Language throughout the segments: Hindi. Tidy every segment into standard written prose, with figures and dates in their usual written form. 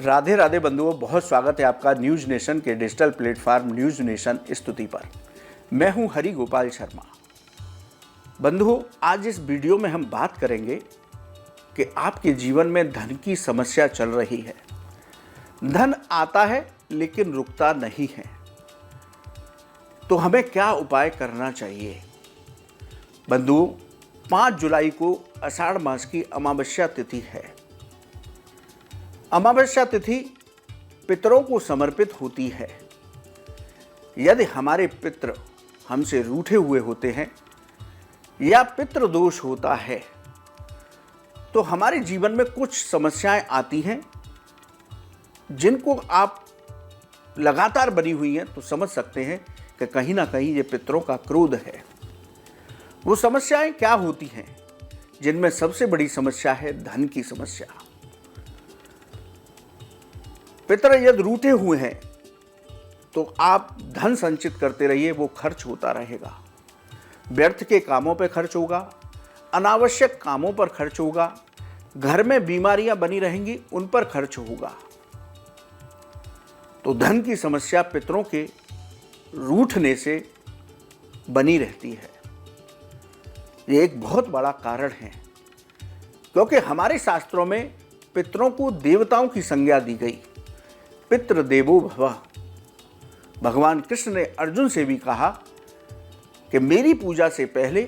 राधे राधे बंधुओं, बहुत स्वागत है आपका न्यूज नेशन के डिजिटल प्लेटफॉर्म न्यूज नेशन स्तुति पर। मैं हूं हरि गोपाल शर्मा। बंधुओं, आज इस वीडियो में हम बात करेंगे कि आपके जीवन में धन की समस्या चल रही है। धन आता है लेकिन रुकता नहीं है, तो हमें क्या उपाय करना चाहिए। बंधुओं, 5 जुलाई को आषाढ़ मास की अमावस्या तिथि है। अमावस्या तिथि पितरों को समर्पित होती है। यदि हमारे पितृ हमसे रूठे हुए होते हैं या पितृ दोष होता है तो हमारे जीवन में कुछ समस्याएं आती हैं जिनको आप लगातार बनी हुई हैं, तो समझ सकते हैं कि कहीं ना कहीं ये पितरों का क्रोध है। वो समस्याएं क्या होती हैं, जिनमें सबसे बड़ी समस्या है धन की समस्या। पितर यदि रूठे हुए हैं तो आप धन संचित करते रहिए, वो खर्च होता रहेगा। व्यर्थ के कामों पर खर्च होगा, अनावश्यक कामों पर खर्च होगा, घर में बीमारियां बनी रहेंगी, उन पर खर्च होगा। तो धन की समस्या पितरों के रूठने से बनी रहती है। ये एक बहुत बड़ा कारण है, क्योंकि हमारे शास्त्रों में पितरों को देवताओं की संज्ञा दी गई। पितृ देवो भव। भगवान कृष्ण ने अर्जुन से भी कहा कि मेरी पूजा से पहले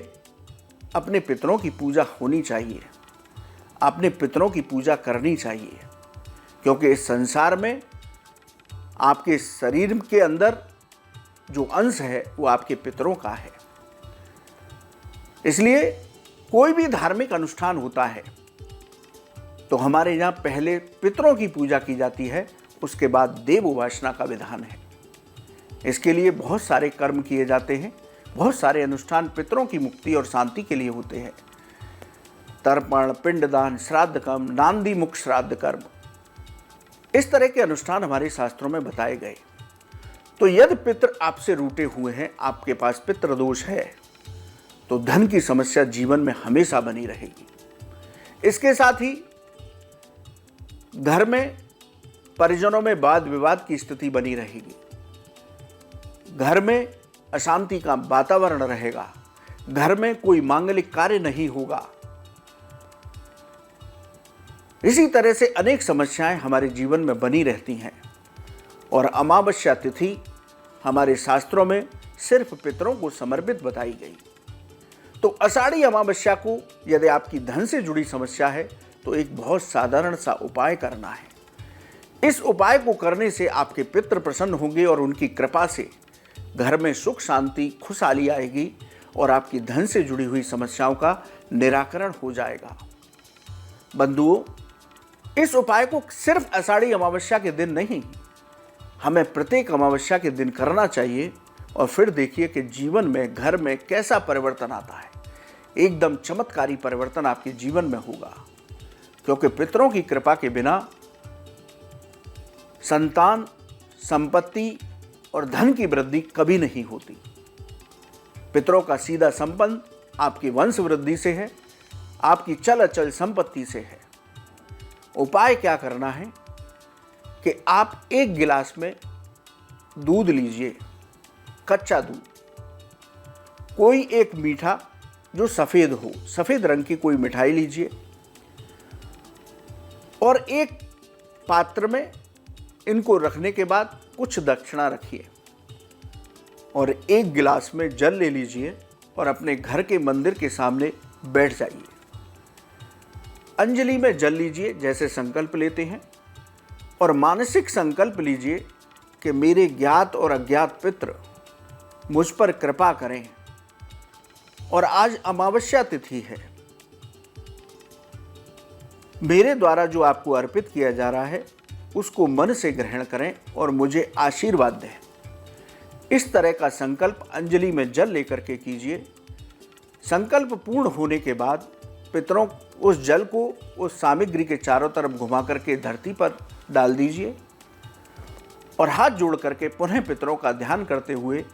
अपने पितरों की पूजा होनी चाहिए, अपने पितरों की पूजा करनी चाहिए, क्योंकि इस संसार में आपके शरीर के अंदर जो अंश है वो आपके पितरों का है। इसलिए कोई भी धार्मिक अनुष्ठान होता है तो हमारे यहाँ पहले पितरों की पूजा की जाती है, उसके बाद देव उपासना का विधान है। इसके लिए बहुत सारे कर्म किए जाते हैं, बहुत सारे अनुष्ठान पितरों की मुक्ति और शांति के लिए होते हैं। तर्पण, पिंडदान, श्राद्ध कर्म, नांदी मुख श्राद्ध कर्म, इस तरह के अनुष्ठान हमारे शास्त्रों में बताए गए। तो यदि पितृ आपसे रूठे हुए हैं, आपके पास पितृ दोष है, तो धन की समस्या जीवन में हमेशा बनी रहेगी। इसके साथ ही घर में परिजनों में वाद विवाद की स्थिति बनी रहेगी, घर में अशांति का वातावरण रहेगा, घर में कोई मांगलिक कार्य नहीं होगा। इसी तरह से अनेक समस्याएं हमारे जीवन में बनी रहती हैं। और अमावस्या तिथि हमारे शास्त्रों में सिर्फ पितरों को समर्पित बताई गई। तो आषाढ़ी अमावस्या को यदि आपकी धन से जुड़ी समस्या है तो एक बहुत साधारण सा उपाय करना है। इस उपाय को करने से आपके पितृ प्रसन्न होंगे और उनकी कृपा से घर में सुख शांति खुशहाली आएगी और आपकी धन से जुड़ी हुई समस्याओं का निराकरण हो जाएगा। बंधुओं, इस उपाय को सिर्फ आषाढ़ी अमावस्या के दिन नहीं, हमें प्रत्येक अमावस्या के दिन करना चाहिए। और फिर देखिए कि जीवन में, घर में कैसा परिवर्तन आता है। एकदम चमत्कारी परिवर्तन आपके जीवन में होगा, क्योंकि पितरों की कृपा के बिना संतान, संपत्ति और धन की वृद्धि कभी नहीं होती। पितरों का सीधा संबंध आपकी वंश वृद्धि से है, आपकी चल अचल संपत्ति से है। उपाय क्या करना है कि आप 1 गिलास में दूध लीजिए, कच्चा दूध, कोई एक मीठा जो सफेद हो, सफेद रंग की कोई मिठाई लीजिए और एक पात्र में इनको रखने के बाद कुछ दक्षिणा रखिए और 1 गिलास में जल ले लीजिए और अपने घर के मंदिर के सामने बैठ जाइए। अंजलि में जल लीजिए जैसे संकल्प लेते हैं, और मानसिक संकल्प लीजिए कि मेरे ज्ञात और अज्ञात पितृ मुझ पर कृपा करें। और आज अमावस्या तिथि है, मेरे द्वारा जो आपको अर्पित किया जा रहा है उसको मन से ग्रहण करें और मुझे आशीर्वाद दें। इस तरह का संकल्प अंजलि में जल लेकर के कीजिए। संकल्प पूर्ण होने के बाद पितरों उस जल को उस सामग्री के चारों तरफ घुमा करके धरती पर डाल दीजिए और हाथ जोड़ करके पुनः पितरों का ध्यान करते हुए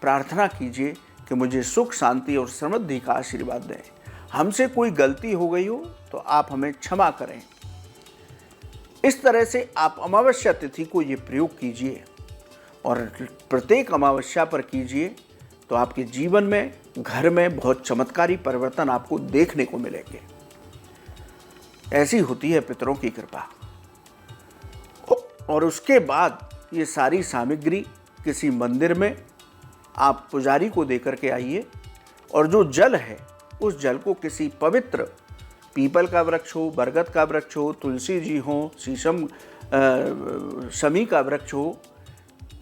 प्रार्थना कीजिए कि मुझे सुख शांति और समृद्धि का आशीर्वाद दें। हमसे कोई गलती हो गई हो तो आप हमें क्षमा करें। इस तरह से आप अमावस्या तिथि को ये प्रयोग कीजिए और प्रत्येक अमावस्या पर कीजिए तो आपके जीवन में, घर में बहुत चमत्कारी परिवर्तन आपको देखने को मिलेंगे। ऐसी होती है पितरों की कृपा। और उसके बाद ये सारी सामग्री किसी मंदिर में आप पुजारी को देकर के आइए और जो जल है उस जल को किसी पवित्र, पीपल का वृक्ष हो, बरगद का वृक्ष हो, तुलसी जी हो, शीशम शमी का वृक्ष हो,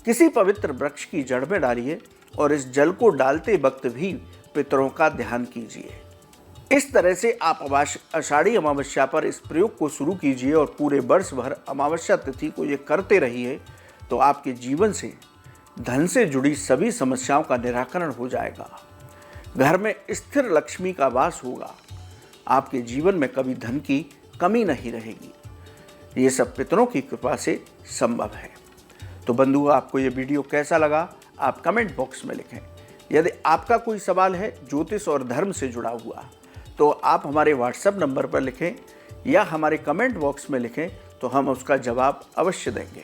किसी पवित्र वृक्ष की जड़ में डालिए और इस जल को डालते वक्त भी पितरों का ध्यान कीजिए। इस तरह से आप आषाढ़ी अमावस्या पर इस प्रयोग को शुरू कीजिए और पूरे वर्ष भर अमावस्या तिथि को ये करते रहिए तो आपके जीवन से धन से जुड़ी सभी समस्याओं का निराकरण हो जाएगा। घर में स्थिर लक्ष्मी का वास होगा। आपके जीवन में कभी धन की कमी नहीं रहेगी। ये सब पितरों की कृपा से संभव है। तो बंधुओं, आपको ये वीडियो कैसा लगा आप कमेंट बॉक्स में लिखें। यदि आपका कोई सवाल है ज्योतिष और धर्म से जुड़ा हुआ तो आप हमारे व्हाट्सएप नंबर पर लिखें या हमारे कमेंट बॉक्स में लिखें तो हम उसका जवाब अवश्य देंगे।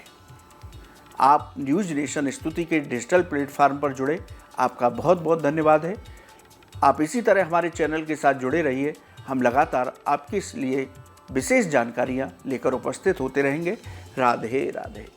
आप न्यूज़ नेशन स्तुति के डिजिटल प्लेटफार्म पर जुड़े, आपका बहुत बहुत धन्यवाद है। आप इसी तरह हमारे चैनल के साथ जुड़े रहिए। हम लगातार आपके लिए विशेष जानकारियाँ लेकर उपस्थित होते रहेंगे। राधे राधे।